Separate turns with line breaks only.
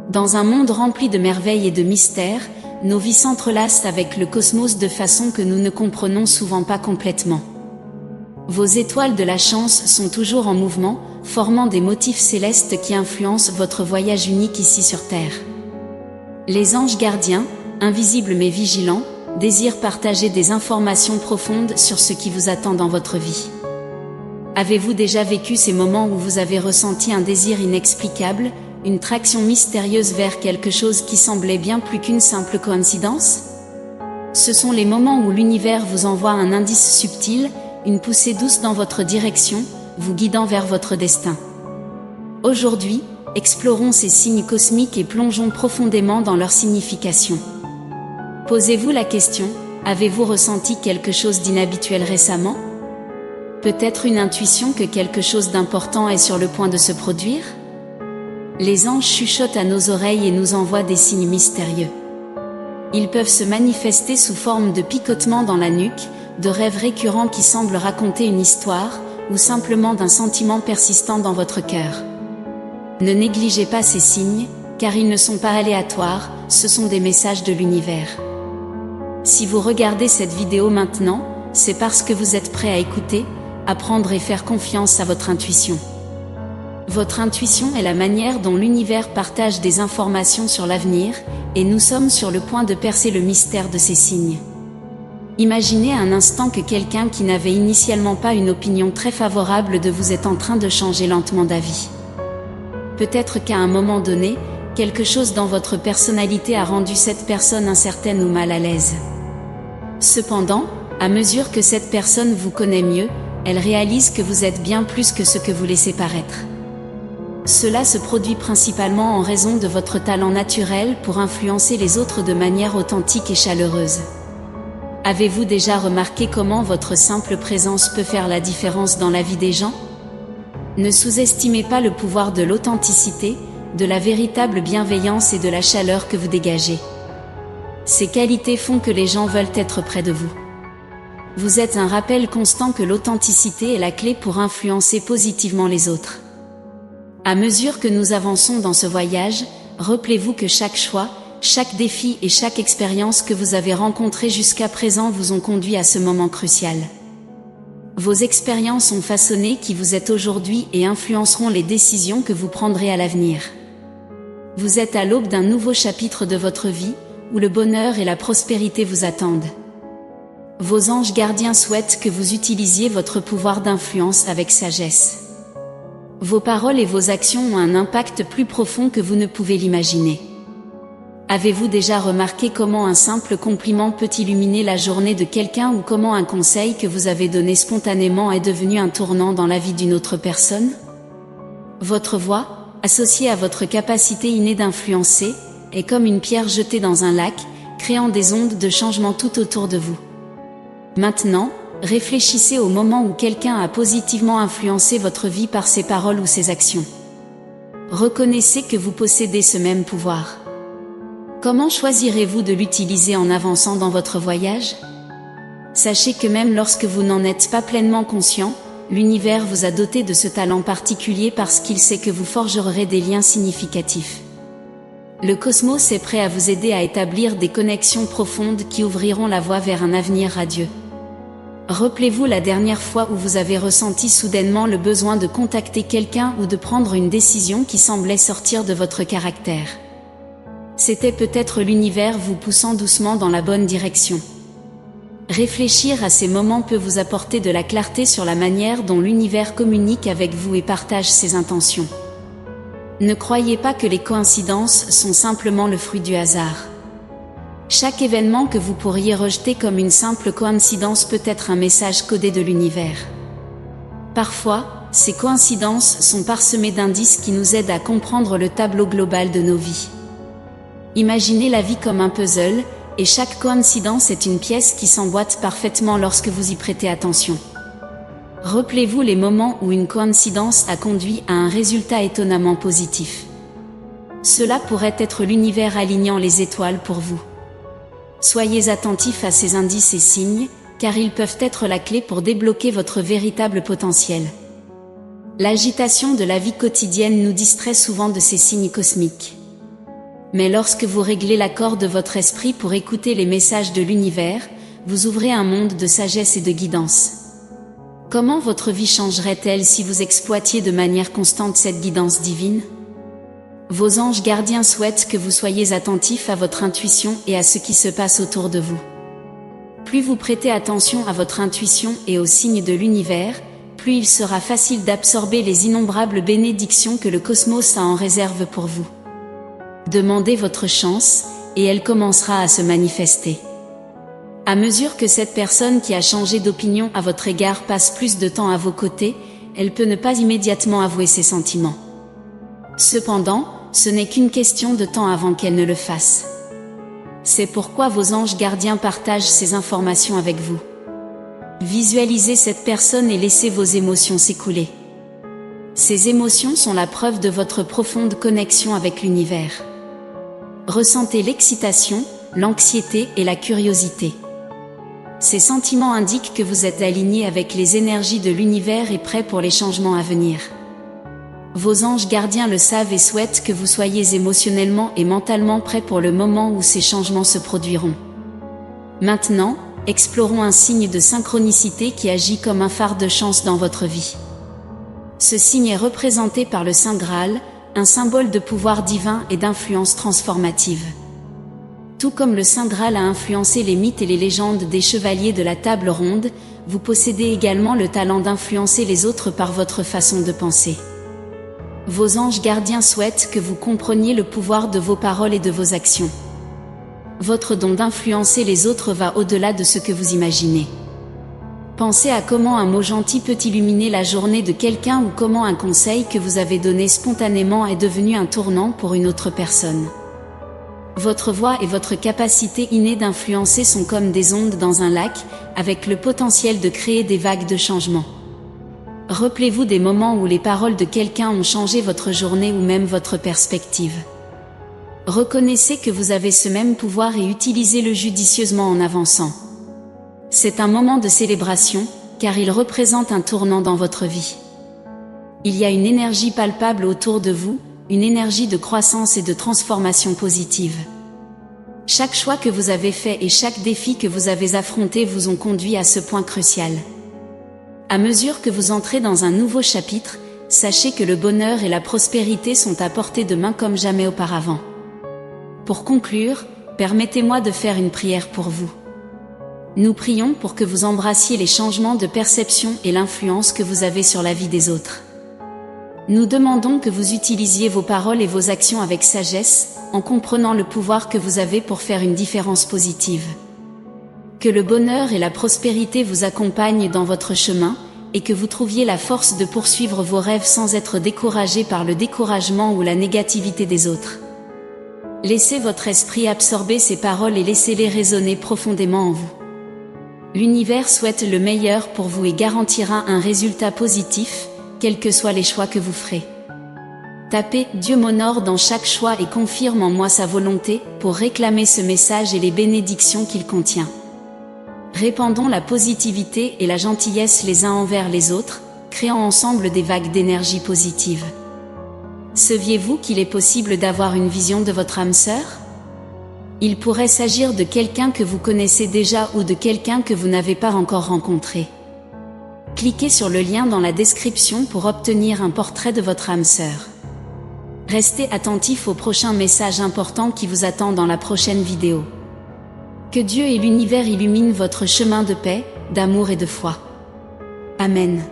Dans un monde rempli de merveilles et de mystères, nos vies s'entrelacent avec le cosmos de façon que nous ne comprenons souvent pas complètement. Vos étoiles de la chance sont toujours en mouvement, formant des motifs célestes qui influencent votre voyage unique ici sur Terre. Les anges gardiens, invisibles mais vigilants, désirent partager des informations profondes sur ce qui vous attend dans votre vie. Avez-vous déjà vécu ces moments où vous avez ressenti un désir inexplicable, une traction mystérieuse vers quelque chose qui semblait bien plus qu'une simple coïncidence? Ce sont les moments où l'univers vous envoie un indice subtil, une poussée douce dans votre direction, vous guidant vers votre destin. Aujourd'hui, explorons ces signes cosmiques et plongeons profondément dans leur signification. Posez-vous la question, avez-vous ressenti quelque chose d'inhabituel récemment? Peut-être une intuition que quelque chose d'important est sur le point de se produire? Les anges chuchotent à nos oreilles et nous envoient des signes mystérieux. Ils peuvent se manifester sous forme de picotements dans la nuque, de rêves récurrents qui semblent raconter une histoire, ou simplement d'un sentiment persistant dans votre cœur. Ne négligez pas ces signes, car ils ne sont pas aléatoires, ce sont des messages de l'univers. Si vous regardez cette vidéo maintenant, c'est parce que vous êtes prêt à écouter, apprendre et faire confiance à votre intuition. Votre intuition est la manière dont l'univers partage des informations sur l'avenir, et nous sommes sur le point de percer le mystère de ces signes. Imaginez un instant que quelqu'un qui n'avait initialement pas une opinion très favorable de vous est en train de changer lentement d'avis. Peut-être qu'à un moment donné, quelque chose dans votre personnalité a rendu cette personne incertaine ou mal à l'aise. Cependant, à mesure que cette personne vous connaît mieux, elle réalise que vous êtes bien plus que ce que vous laissez paraître. Cela se produit principalement en raison de votre talent naturel pour influencer les autres de manière authentique et chaleureuse. Avez-vous déjà remarqué comment votre simple présence peut faire la différence dans la vie des gens? Ne sous-estimez pas le pouvoir de l'authenticité, de la véritable bienveillance et de la chaleur que vous dégagez. Ces qualités font que les gens veulent être près de vous. Vous êtes un rappel constant que l'authenticité est la clé pour influencer positivement les autres. À mesure que nous avançons dans ce voyage, rappelez-vous que chaque choix, chaque défi et chaque expérience que vous avez rencontrée jusqu'à présent vous ont conduit à ce moment crucial. Vos expériences ont façonné qui vous êtes aujourd'hui et influenceront les décisions que vous prendrez à l'avenir. Vous êtes à l'aube d'un nouveau chapitre de votre vie, où le bonheur et la prospérité vous attendent. Vos anges gardiens souhaitent que vous utilisiez votre pouvoir d'influence avec sagesse. Vos paroles et vos actions ont un impact plus profond que vous ne pouvez l'imaginer. Avez-vous déjà remarqué comment un simple compliment peut illuminer la journée de quelqu'un ou comment un conseil que vous avez donné spontanément est devenu un tournant dans la vie d'une autre personne? Votre voix, associée à votre capacité innée d'influencer, est comme une pierre jetée dans un lac, créant des ondes de changement tout autour de vous. Maintenant, réfléchissez au moment où quelqu'un a positivement influencé votre vie par ses paroles ou ses actions. Reconnaissez que vous possédez ce même pouvoir. Comment choisirez-vous de l'utiliser en avançant dans votre voyage? Sachez que même lorsque vous n'en êtes pas pleinement conscient, l'univers vous a doté de ce talent particulier parce qu'il sait que vous forgerez des liens significatifs. Le cosmos est prêt à vous aider à établir des connexions profondes qui ouvriront la voie vers un avenir radieux. Rappelez-vous la dernière fois où vous avez ressenti soudainement le besoin de contacter quelqu'un ou de prendre une décision qui semblait sortir de votre caractère. C'était peut-être l'univers vous poussant doucement dans la bonne direction. Réfléchir à ces moments peut vous apporter de la clarté sur la manière dont l'univers communique avec vous et partage ses intentions. Ne croyez pas que les coïncidences sont simplement le fruit du hasard. Chaque événement que vous pourriez rejeter comme une simple coïncidence peut être un message codé de l'univers. Parfois, ces coïncidences sont parsemées d'indices qui nous aident à comprendre le tableau global de nos vies. Imaginez la vie comme un puzzle, et chaque coïncidence est une pièce qui s'emboîte parfaitement lorsque vous y prêtez attention. Rappelez-vous les moments où une coïncidence a conduit à un résultat étonnamment positif. Cela pourrait être l'univers alignant les étoiles pour vous. Soyez attentifs à ces indices et signes, car ils peuvent être la clé pour débloquer votre véritable potentiel. L'agitation de la vie quotidienne nous distrait souvent de ces signes cosmiques. Mais lorsque vous réglez l'accord de votre esprit pour écouter les messages de l'univers, vous ouvrez un monde de sagesse et de guidance. Comment votre vie changerait-elle si vous exploitiez de manière constante cette guidance divine? Vos anges gardiens souhaitent que vous soyez attentifs à votre intuition et à ce qui se passe autour de vous. Plus vous prêtez attention à votre intuition et aux signes de l'univers, plus il sera facile d'absorber les innombrables bénédictions que le cosmos a en réserve pour vous. Demandez votre chance, et elle commencera à se manifester. À mesure que cette personne qui a changé d'opinion à votre égard passe plus de temps à vos côtés, elle peut ne pas immédiatement avouer ses sentiments. Cependant, ce n'est qu'une question de temps avant qu'elle ne le fasse. C'est pourquoi vos anges gardiens partagent ces informations avec vous. Visualisez cette personne et laissez vos émotions s'écouler. Ces émotions sont la preuve de votre profonde connexion avec l'univers. Ressentez l'excitation, l'anxiété et la curiosité. Ces sentiments indiquent que vous êtes aligné avec les énergies de l'univers et prêt pour les changements à venir. Vos anges gardiens le savent et souhaitent que vous soyez émotionnellement et mentalement prêt pour le moment où ces changements se produiront. Maintenant, explorons un signe de synchronicité qui agit comme un phare de chance dans votre vie. Ce signe est représenté par le Saint Graal, un symbole de pouvoir divin et d'influence transformative. Tout comme le Saint Graal a influencé les mythes et les légendes des chevaliers de la table ronde, vous possédez également le talent d'influencer les autres par votre façon de penser. Vos anges gardiens souhaitent que vous compreniez le pouvoir de vos paroles et de vos actions. Votre don d'influencer les autres va au-delà de ce que vous imaginez. Pensez à comment un mot gentil peut illuminer la journée de quelqu'un ou comment un conseil que vous avez donné spontanément est devenu un tournant pour une autre personne. Votre voix et votre capacité innée d'influencer sont comme des ondes dans un lac, avec le potentiel de créer des vagues de changement. Rappelez-vous des moments où les paroles de quelqu'un ont changé votre journée ou même votre perspective. Reconnaissez que vous avez ce même pouvoir et utilisez-le judicieusement en avançant. C'est un moment de célébration, car il représente un tournant dans votre vie. Il y a une énergie palpable autour de vous, une énergie de croissance et de transformation positive. Chaque choix que vous avez fait et chaque défi que vous avez affronté vous ont conduit à ce point crucial. À mesure que vous entrez dans un nouveau chapitre, sachez que le bonheur et la prospérité sont à portée de main comme jamais auparavant. Pour conclure, permettez-moi de faire une prière pour vous. Nous prions pour que vous embrassiez les changements de perception et l'influence que vous avez sur la vie des autres. Nous demandons que vous utilisiez vos paroles et vos actions avec sagesse, en comprenant le pouvoir que vous avez pour faire une différence positive. Que le bonheur et la prospérité vous accompagnent dans votre chemin, et que vous trouviez la force de poursuivre vos rêves sans être découragé par le découragement ou la négativité des autres. Laissez votre esprit absorber ces paroles et laissez-les résonner profondément en vous. L'univers souhaite le meilleur pour vous et garantira un résultat positif, quels que soient les choix que vous ferez. Tapez « Dieu m'honore dans chaque choix et confirme en moi sa volonté » pour réclamer ce message et les bénédictions qu'il contient. Répandons la positivité et la gentillesse les uns envers les autres, créant ensemble des vagues d'énergie positive. Saviez-vous qu'il est possible d'avoir une vision de votre âme sœur? Il pourrait s'agir de quelqu'un que vous connaissez déjà ou de quelqu'un que vous n'avez pas encore rencontré. Cliquez sur le lien dans la description pour obtenir un portrait de votre âme sœur. Restez attentif au prochain message important qui vous attend dans la prochaine vidéo. Que Dieu et l'univers illuminent votre chemin de paix, d'amour et de foi. Amen.